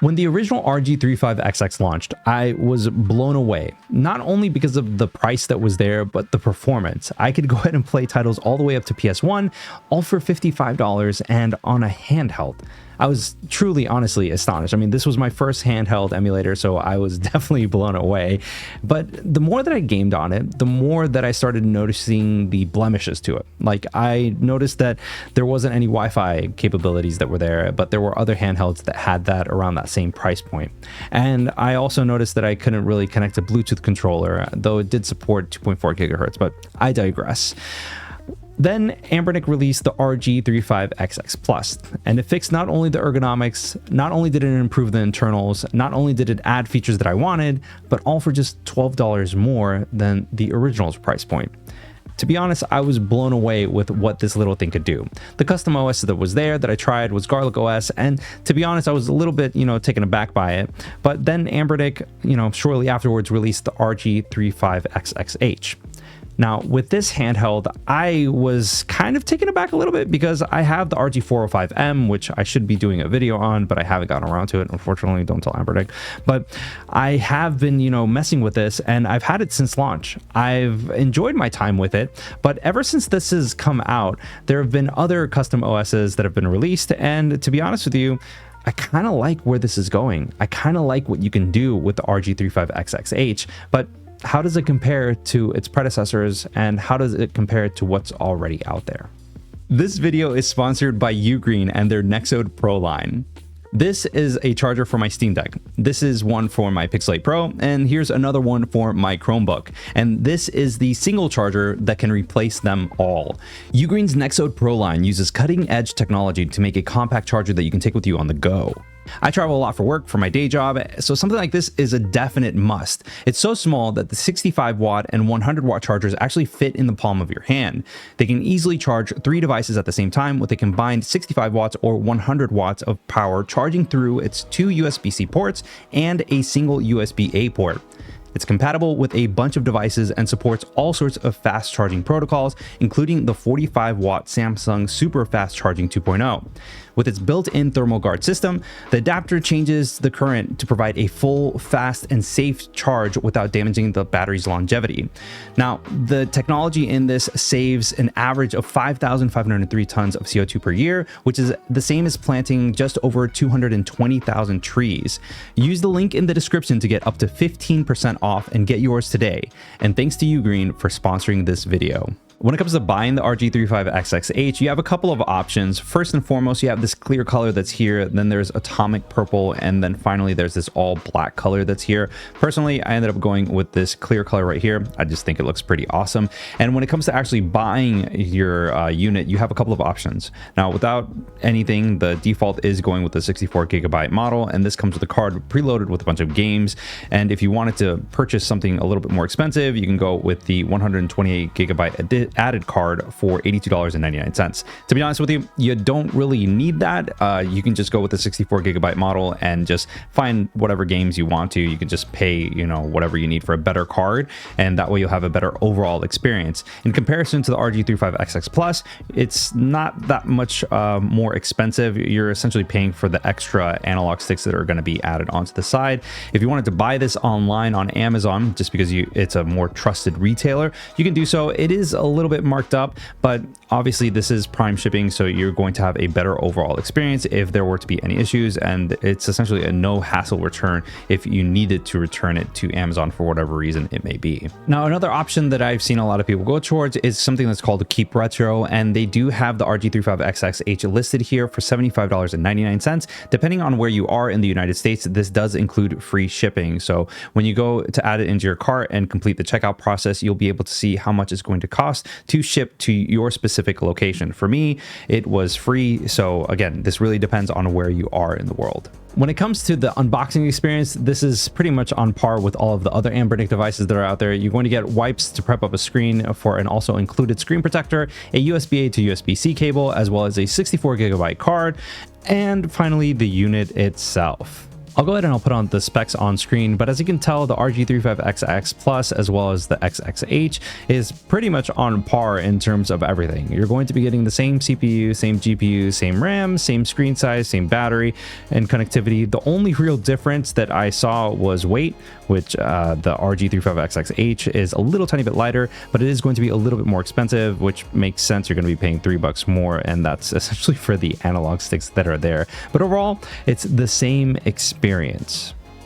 When the original RG35XX launched, I was blown away, not only because of the price that was there, but the performance. I could go ahead and play titles all the way up to PS1, all for $55 and on a handheld. I was truly, honestly astonished. I mean, this was my first handheld emulator, so I was definitely blown away. But the more that I gamed on it, the more that I started noticing the blemishes to it. Like, I noticed that there wasn't any Wi-Fi capabilities that were there, but there were other handhelds that had that around that same price point. And I also noticed that I couldn't really connect a Bluetooth controller, though it did support 2.4 gigahertz, but I digress. Then Anbernic released the RG35XX Plus, and it fixed not only the ergonomics, not only did it improve the internals, not only did it add features that I wanted, but all for just $12 more than the original's price point. To be honest, I was blown away with what this little thing could do. The custom OS that was there that I tried was Garlic OS, and to be honest, I was a little bit, taken aback by it. But then Anbernic, shortly afterwards released the RG35XXH. Now, with this handheld, I was kind of taken aback a little bit because I have the RG405M, which I should be doing a video on, but I haven't gotten around to it, unfortunately. Don't tell Anbernic. But I have been, messing with this, and I've had it since launch. I've enjoyed my time with it, but ever since this has come out, there have been other custom OSs that have been released, and to be honest with you, I kind of like where this is going. I kind of like what you can do with the RG35XXH, but how does it compare to its predecessors, and how does it compare to what's already out there? This video is sponsored by Ugreen and their Nexode Pro line. This is a charger for my Steam Deck. This is one for my Pixel 8 Pro, and here's another one for my Chromebook. And this is the single charger that can replace them all. Ugreen's Nexode Pro line uses cutting-edge technology to make a compact charger that you can take with you on the go. I travel a lot for work for my day job, so something like this is a definite must. It's so small that the 65 watt and 100 watt chargers actually fit in the palm of your hand. They can easily charge 3 devices at the same time with a combined 65 watts or 100 watts of power charging through its 2 USB-C ports and a single USB-A port. It's compatible with a bunch of devices and supports all sorts of fast charging protocols, including the 45 watt Samsung Super Fast Charging 2.0. With its built-in thermal guard system, the adapter changes the current to provide a full, fast, and safe charge without damaging the battery's longevity. Now, the technology in this saves an average of 5,503 tons of CO2 per year, which is the same as planting just over 220,000 trees. Use the link in the description to get up to 15% off and get yours today. And thanks to Ugreen for sponsoring this video. When it comes to buying the RG35XXH, you have a couple of options. First and foremost, you have this clear color that's here, then there's atomic purple, and then finally there's this all black color that's here. Personally, I ended up going with this clear color right here. I just think it looks pretty awesome. And when it comes to actually buying your unit, you have a couple of options. Now, without anything, the default is going with the 64 gigabyte model, and this comes with a card preloaded with a bunch of games. And if you wanted to purchase something a little bit more expensive, you can go with the 128 gigabyte added card for $82.99. To be honest with you, you don't really need that. You can just go with the 64 gigabyte model and just find whatever games you want to. You can just pay, whatever you need for a better card, and that way you'll have a better overall experience. In comparison to the RG35XX Plus, it's not that much more expensive. You're essentially paying for the extra analog sticks that are going to be added onto the side. If you wanted to buy this online on Amazon, just because it's a more trusted retailer, you can do so. It is a little bit marked up, but obviously this is prime shipping, so you're going to have a better overall experience if there were to be any issues, and it's essentially a no hassle return if you needed to return it to Amazon for whatever reason it may be. Now, another option that I've seen a lot of people go towards is something that's called Keep Retro, and they do have the RG35XXH listed here for $75.99. Depending on where you are in the United States, this does include free shipping. So when you go to add it into your cart and complete the checkout process, you'll be able to see how much it's going to cost to ship to your specific location. For me, it was free. So again, this really depends on where you are in the world. When it comes to the unboxing experience, this is pretty much on par with all of the other Anbernic devices that are out there. You're going to get wipes to prep up a screen for an also included screen protector, a USB-A to USB-C cable, as well as a 64 gigabyte card, and finally the unit itself. I'll go ahead and I'll put on the specs on screen, but as you can tell, the RG35XX Plus as well as the XXH is pretty much on par in terms of everything. You're going to be getting the same CPU, same GPU, same RAM, same screen size, same battery and connectivity. The only real difference that I saw was weight, which the RG35XX is a little tiny bit lighter, but it is going to be a little bit more expensive, which makes sense. You're going to be paying $3 more, and that's essentially for the analog sticks that are there. But overall, it's the same experience.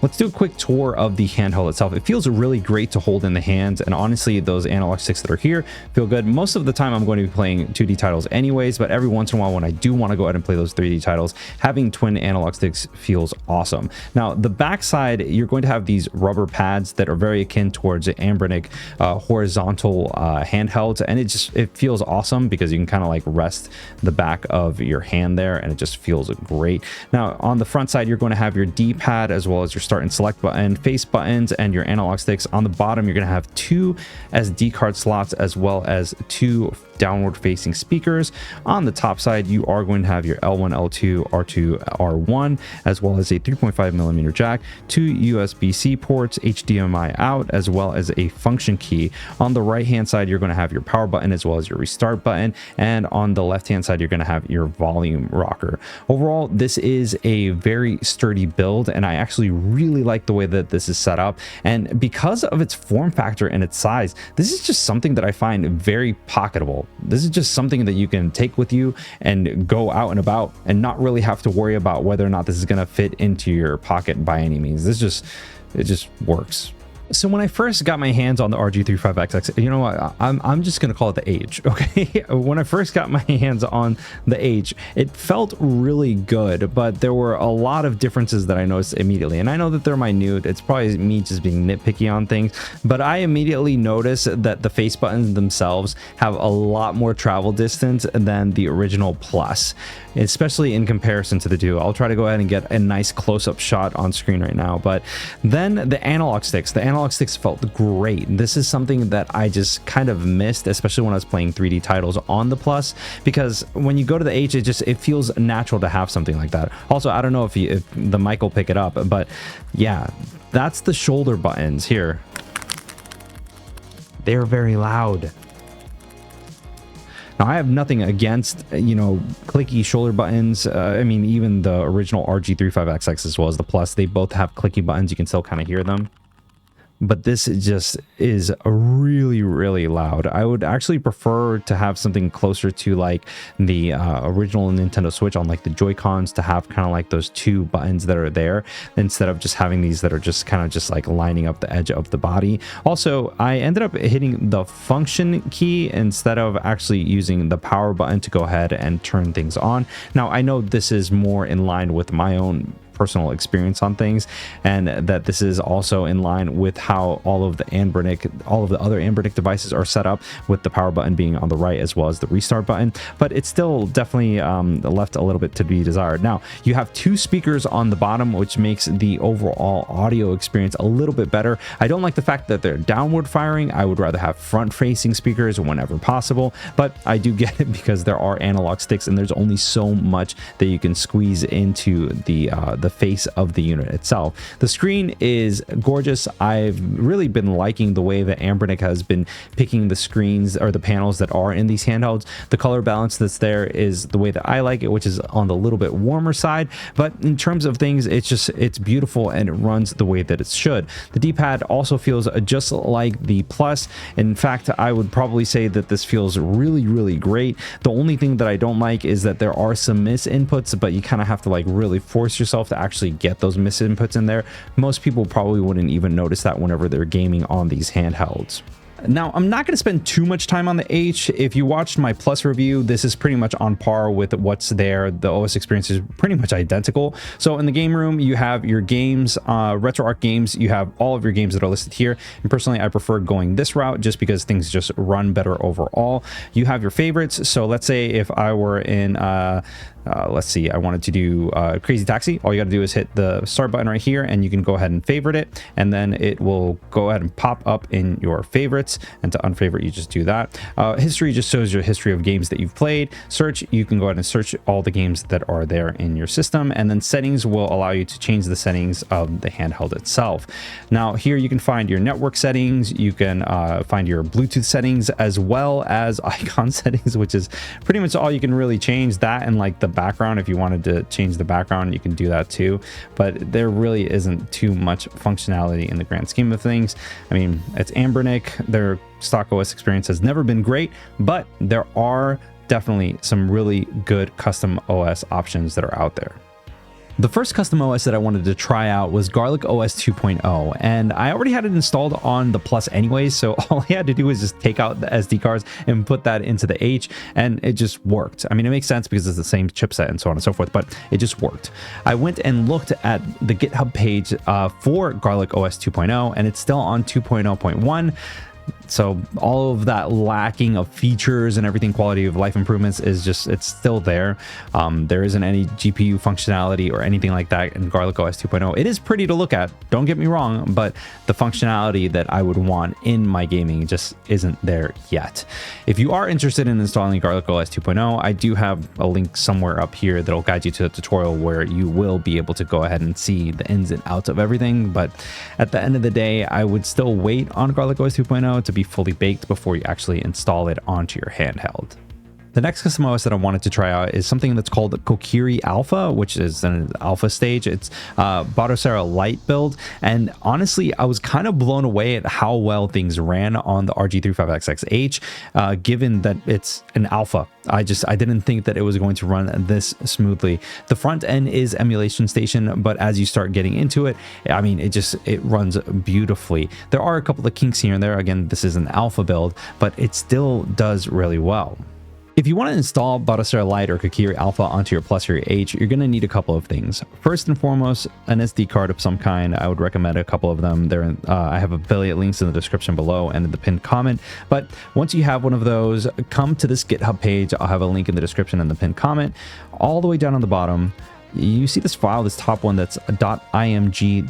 Let's do a quick tour of the handheld itself. It feels really great to hold in the hands, and honestly, those analog sticks that are here feel good. Most of the time, I'm going to be playing 2D titles anyways, but every once in a while, when I do want to go ahead and play those 3D titles, having twin analog sticks feels awesome. Now, the backside, you're going to have these rubber pads that are very akin towards Anbernic horizontal handhelds, and it feels awesome because you can kind of like rest the back of your hand there, and it just feels great. Now, on the front side, you're going to have your D-pad as well as your start and select button, face buttons, and your analog sticks. On the bottom, you're going to have 2 SD card slots as well as 2 downward facing speakers. On the top side, you are going to have your L1, L2, R2, R1, as well as a 3.5mm jack, 2 USB-C ports, HDMI out, as well as a function key. On the right hand side, you're going to have your power button as well as your restart button, and on the left hand side, you're going to have your volume rocker. Overall, this is a very sturdy build, and I actually really like the way that this is set up, and because of its form factor and its size, this is just something that I find very pocketable. This is just something that you can take with you and go out and about and not really have to worry about whether or not this is going to fit into your pocket by any means. It just works. So when I first got my hands on the RG35XX, you know what, I'm just going to call it the H, okay? When I first got my hands on the H, it felt really good, but there were a lot of differences that I noticed immediately. And I know that they're minute. It's probably me just being nitpicky on things, but I immediately noticed that the face buttons themselves have a lot more travel distance than the original Plus, especially in comparison to the two. I'll try to go ahead and get a nice close-up shot on screen right now. But then the analog sticks felt great. This is something that I just kind of missed, especially when I was playing 3D titles on the Plus, because when you go to the H, it feels natural to have something like that. Also, I don't know if the mic will pick it up, but yeah, that's the shoulder buttons here. They're very loud. Now, I have nothing against, clicky shoulder buttons. I mean, even the original RG35XX as well as the Plus, they both have clicky buttons. You can still kind of hear them. But this just is really, really loud. I would actually prefer to have something closer to like the original Nintendo Switch on like the Joy-Cons, to have kind of like those 2 buttons that are there instead of just having these that are just kind of just like lining up the edge of the body. Also, I ended up hitting the function key instead of actually using the power button to go ahead and turn things on. Now, I know this is more in line with my own personal experience on things, and that this is also in line with how all of the other Anbernic devices are set up, with the power button being on the right as well as the restart button, but it's still definitely left a little bit to be desired. Now, you have 2 speakers on the bottom, which makes the overall audio experience a little bit better. I don't like the fact that they're downward firing. I would rather have front facing speakers whenever possible, but I do get it because there are analog sticks and there's only so much that you can squeeze into the face of the unit itself. The screen is gorgeous. I've really been liking the way that Anbernic has been picking the screens or the panels that are in these handhelds. The color balance that's there is the way that I like it, which is on the little bit warmer side, but in terms of things, it's beautiful and it runs the way that it should. The D-pad also feels just like the Plus. In fact, I would probably say that this feels really, really great. The only thing that I don't like is that there are some miss inputs, but you kind of have to like really force yourself to actually get those miss inputs in there. Most people probably wouldn't even notice that whenever they're gaming on these handhelds. Now, I'm not going to spend too much time on the H. If you watched my Plus review, this is pretty much on par with what's there. The OS experience is pretty much identical. So in the game room, you have your games, RetroArch games. You have all of your games that are listed here. And personally, I prefer going this route just because things just run better overall. You have your favorites. So let's say if I were in let's see, I wanted to do Crazy Taxi. All you got to do is hit the start button right here, and you can go ahead and favorite it, and then it will go ahead and pop up in your favorites. And to unfavorite, you just do that. History just shows your history of games that you've played. Search, you can go ahead and search all the games that are there in your system, and then settings will allow you to change the settings of the handheld itself. Now here you can find your network settings, you can find your Bluetooth settings, as well as icon settings, which is pretty much all you can really change. That and like the background, if you wanted to change the background, you can do that too, but there really isn't too much functionality in the grand scheme of things. I mean, it's Anbernic, their stock OS experience has never been great, but there are definitely some really good custom OS options that are out there. The first custom OS that I wanted to try out was Garlic OS 2.0, and I already had it installed on the Plus anyways, so all I had to do was just take out the SD cards and put that into the H, and it just worked. I mean, it makes sense because it's the same chipset and so on and so forth, but it just worked. I went and looked at the GitHub page for Garlic OS 2.0, and it's still on 2.0.1. So all of that lacking of features and everything, quality of life improvements, is just, it's still there. There isn't any GPU functionality or anything like that in Garlic OS 2.0. It is pretty to look at, don't get me wrong, but the functionality that I would want in my gaming just isn't there yet. If you are interested in installing Garlic OS 2.0, I do have a link somewhere up here that'll guide you to a tutorial where you will be able to go ahead and see the ins and outs of everything. But at the end of the day, I would still wait on Garlic OS 2.0 to be fully baked before you actually install it onto your handheld. The next custom OS that I wanted to try out is something that's called Kokiri Alpha, which is an alpha stage. It's Batocera Lite build, and honestly, I was kind of blown away at how well things ran on the RG35XX given that it's an alpha. I didn't think that it was going to run this smoothly. The front end is Emulation Station, but as you start getting into it, I mean, it runs beautifully. There are a couple of kinks here and there. Again, this is an alpha build, but it still does really well. If you want to install Batocera Lite or Kokiri Alpha onto your Plus or your H, you're going to need a couple of things. First and foremost, an SD card of some kind. I would recommend a couple of them. I have affiliate links in the description below and in the pinned comment. But once you have one of those, come to this GitHub page. I'll have a link in the description and the pinned comment. All the way down on the bottom, you see this file, this top one that's .img.gz,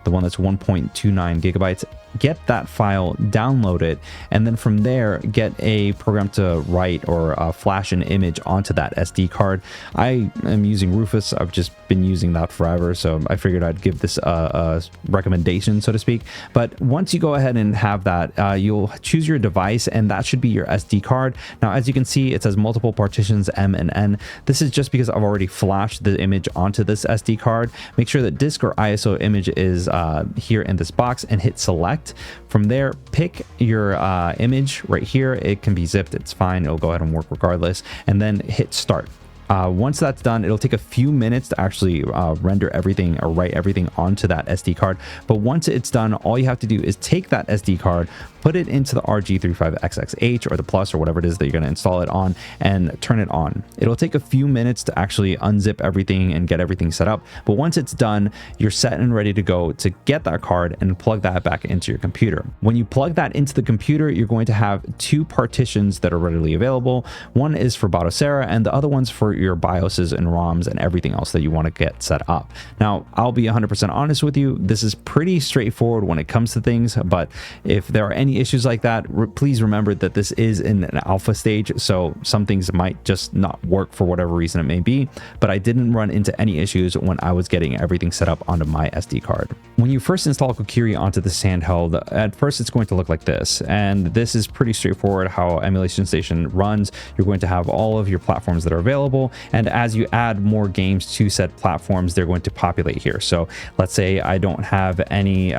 the one that's 1.29 gigabytes. Get that file, download it, and then from there get a program to write or flash an image onto that SD card. I am using Rufus. I've just been using that forever, so I figured I'd give this a recommendation, so to speak. But once you go ahead and have that, you'll choose your device, and that should be your SD card. Now, as you can see, it says multiple partitions M and N. This is just because I've already flashed the image onto this SD card. Make sure that disk or ISO image is here in this box, and hit select. From there, pick your image right here. It can be zipped, it's fine, it'll go ahead and work regardless, and then hit start. Once that's done, it'll take a few minutes to actually render everything or write everything onto that SD card. But once it's done, all you have to do is take that SD card, put it into the RG35XX or the Plus or whatever it is that you're going to install it on, and turn it on. It'll take a few minutes to actually unzip everything and get everything set up. But once it's done, you're set and ready to go to get that card and plug that back into your computer. When you plug that into the computer, you're going to have two partitions that are readily available. One is for Batocera, and the other one's for your BIOSes and ROMs and everything else that you want to get set up. Now, I'll be 100% honest with you. This is pretty straightforward when it comes to things, but if there are any issues like that, please remember that this is in an alpha stage, so some things might just not work for whatever reason it may be, but I didn't run into any issues when I was getting everything set up onto my SD card. When you first install Kokiri onto this handheld, at first it's going to look like this, and this is pretty straightforward how Emulation Station runs. You're going to have all of your platforms that are available, and as you add more games to said platforms, they're going to populate here. So let's say I don't have any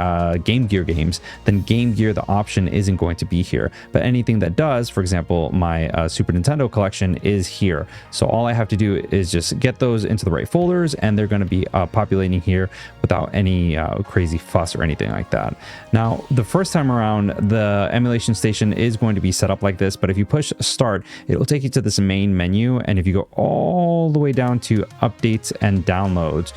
Game Gear games, then Game Gear, the option isn't going to be here, but anything that does, for example, my Super Nintendo collection is here. So all I have to do is just get those into the right folders, and they're going to be populating here without any crazy fuss or anything like that. Now, the first time around, the Emulation Station is going to be set up like this, but if you push start, it will take you to this main menu, and if you go all the way down to updates and downloads,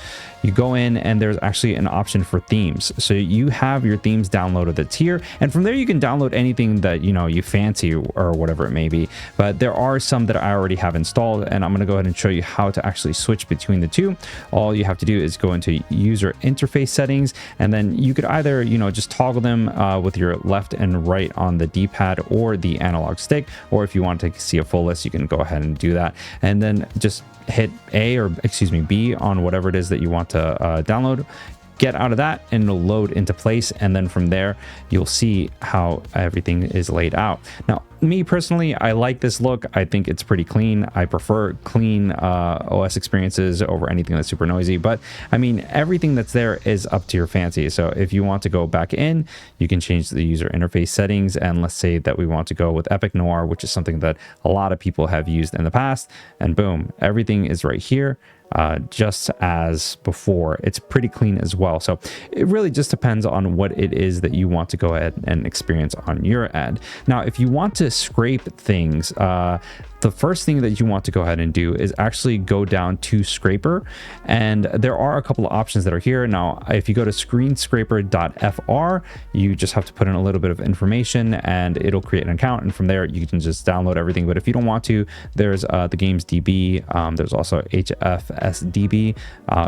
you go in and there's actually an option for themes. So you have your themes downloaded that's here, and from there you can download anything that you fancy or whatever it may be. But there are some that I already have installed, and I'm going to go ahead and show you how to actually switch between the two. All you have to do is go into user interface settings, and then you could either just toggle them with your left and right on the D-pad or the analog stick, or if you want to see a full list, you can go ahead and do that, and then just hit B on whatever it is that you want to download. Get out of that and it'll load into place, and then from there you'll see how everything is laid out. Now, me personally, I like this look. I think it's pretty clean. I prefer clean OS experiences over anything that's super noisy, but I mean, everything that's there is up to your fancy. So if you want to go back in, you can change the user interface settings, and let's say that we want to go with Epic Noir, which is something that a lot of people have used in the past, and boom, everything is right here. Just as before. It's pretty clean as well. So it really just depends on what it is that you want to go ahead and experience on your end. Now, if you want to scrape things, the first thing that you want to go ahead and do is actually go down to scraper, and there are a couple of options that are here. Now, if you go to screenscraper.fr, you just have to put in a little bit of information and it'll create an account, and from there you can just download everything. But if you don't want to, there's the games DB, there's also HFSDB,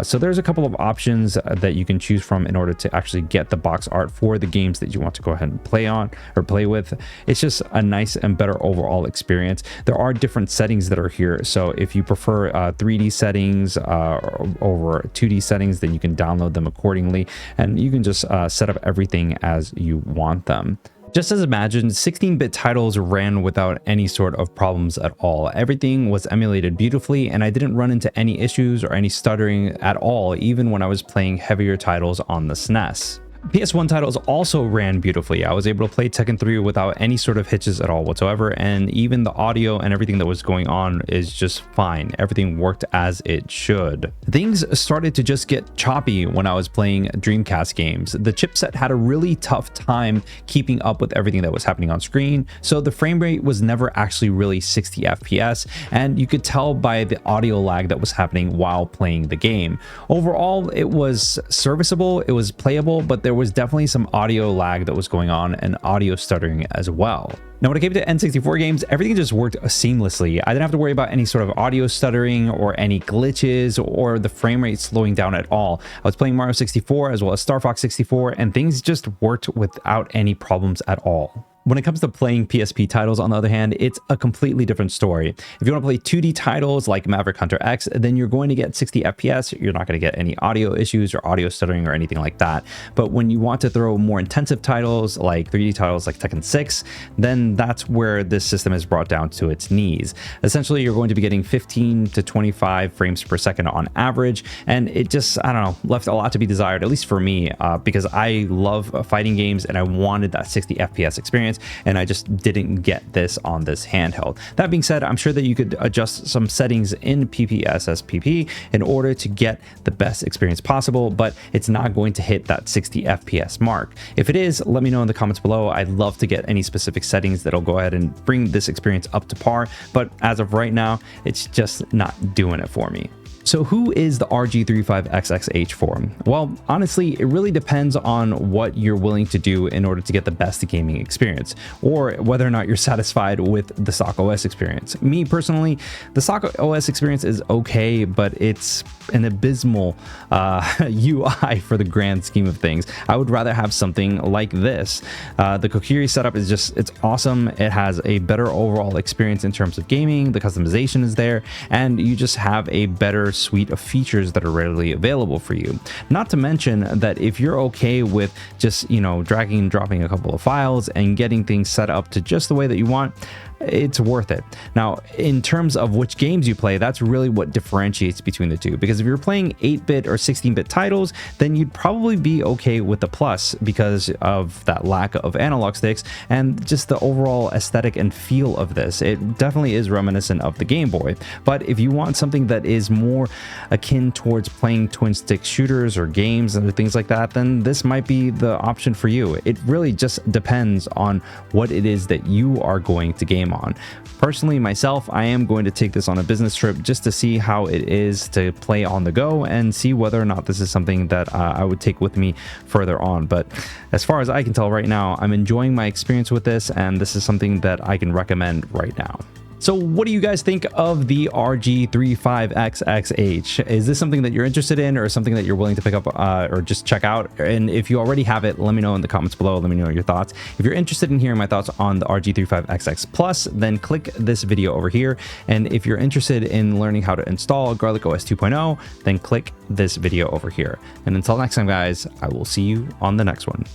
so there's a couple of options that you can choose from in order to actually get the box art for the games that you want to go ahead and play on or play with. It's just a nice and better overall experience. There are different settings that are here, so if you prefer 3D settings over 2D settings, then you can download them accordingly, and you can just set up everything as you want them. Just as imagined, 16-bit titles ran without any sort of problems at all. Everything was emulated beautifully, and I didn't run into any issues or any stuttering at all, even when I was playing heavier titles on the SNES. PS1 titles also ran beautifully. I was able to play Tekken 3 without any sort of hitches at all whatsoever, and even the audio and everything that was going on is just fine. Everything worked as it should. Things started to just get choppy when I was playing Dreamcast games. The chipset had a really tough time keeping up with everything that was happening on screen, so the frame rate was never actually really 60 FPS, and you could tell by the audio lag that was happening while playing the game. Overall, it was serviceable, it was playable, but there was definitely some audio lag that was going on and audio stuttering as well. Now, when it came to N64 games, everything just worked seamlessly. I didn't have to worry about any sort of audio stuttering or any glitches or the frame rate slowing down at all. I was playing Mario 64 as well as Star Fox 64, and things just worked without any problems at all. When it comes to playing PSP titles, on the other hand, it's a completely different story. If you want to play 2D titles like Maverick Hunter X, then you're going to get 60 FPS. You're not going to get any audio issues or audio stuttering or anything like that. But when you want to throw more intensive titles like 3D titles like Tekken 6, then that's where this system is brought down to its knees. Essentially, you're going to be getting 15 to 25 frames per second on average, and it just, I don't know, left a lot to be desired, at least for me, because I love fighting games and I wanted that 60 FPS experience, and I just didn't get this on this handheld. That being said, I'm sure that you could adjust some settings in PPSSPP in order to get the best experience possible, but it's not going to hit that 60 FPS mark. If it is, let me know in the comments below. I'd love to get any specific settings that'll go ahead and bring this experience up to par, but as of right now, it's just not doing it for me. So who is the RG35XX for? Well, honestly, it really depends on what you're willing to do in order to get the best gaming experience, or whether or not you're satisfied with the stock OS experience. Me personally, the stock OS experience is okay, but it's an abysmal UI for the grand scheme of things. I would rather have something like this. The Kokiri setup is it's awesome. It has a better overall experience in terms of gaming. The customization is there, and you just have a better suite of features that are readily available for you. Not to mention that if you're okay with just, dragging and dropping a couple of files and getting things set up to just the way that you want, it's worth it. Now, in terms of which games you play, that's really what differentiates between the two, because if you're playing 8-bit or 16-bit titles, then you'd probably be okay with the Plus because of that lack of analog sticks and just the overall aesthetic and feel of this. It definitely is reminiscent of the Game Boy, but if you want something that is more akin towards playing twin stick shooters or games and things like that, then this might be the option for you. It really just depends on what it is that you are going to game game on. Personally, myself, I am going to take this on a business trip just to see how it is to play on the go and see whether or not this is something that I would take with me further on. But as far as I can tell right now, I'm enjoying my experience with this, and this is something that I can recommend right now. So what do you guys think of the RG35XX? Is this something that you're interested in, or something that you're willing to pick up or just check out? And if you already have it, let me know in the comments below. Let me know your thoughts. If you're interested in hearing my thoughts on the RG35XX Plus, then click this video over here. And if you're interested in learning how to install Garlic OS 2.0, then click this video over here. And until next time, guys, I will see you on the next one.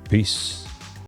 Peace.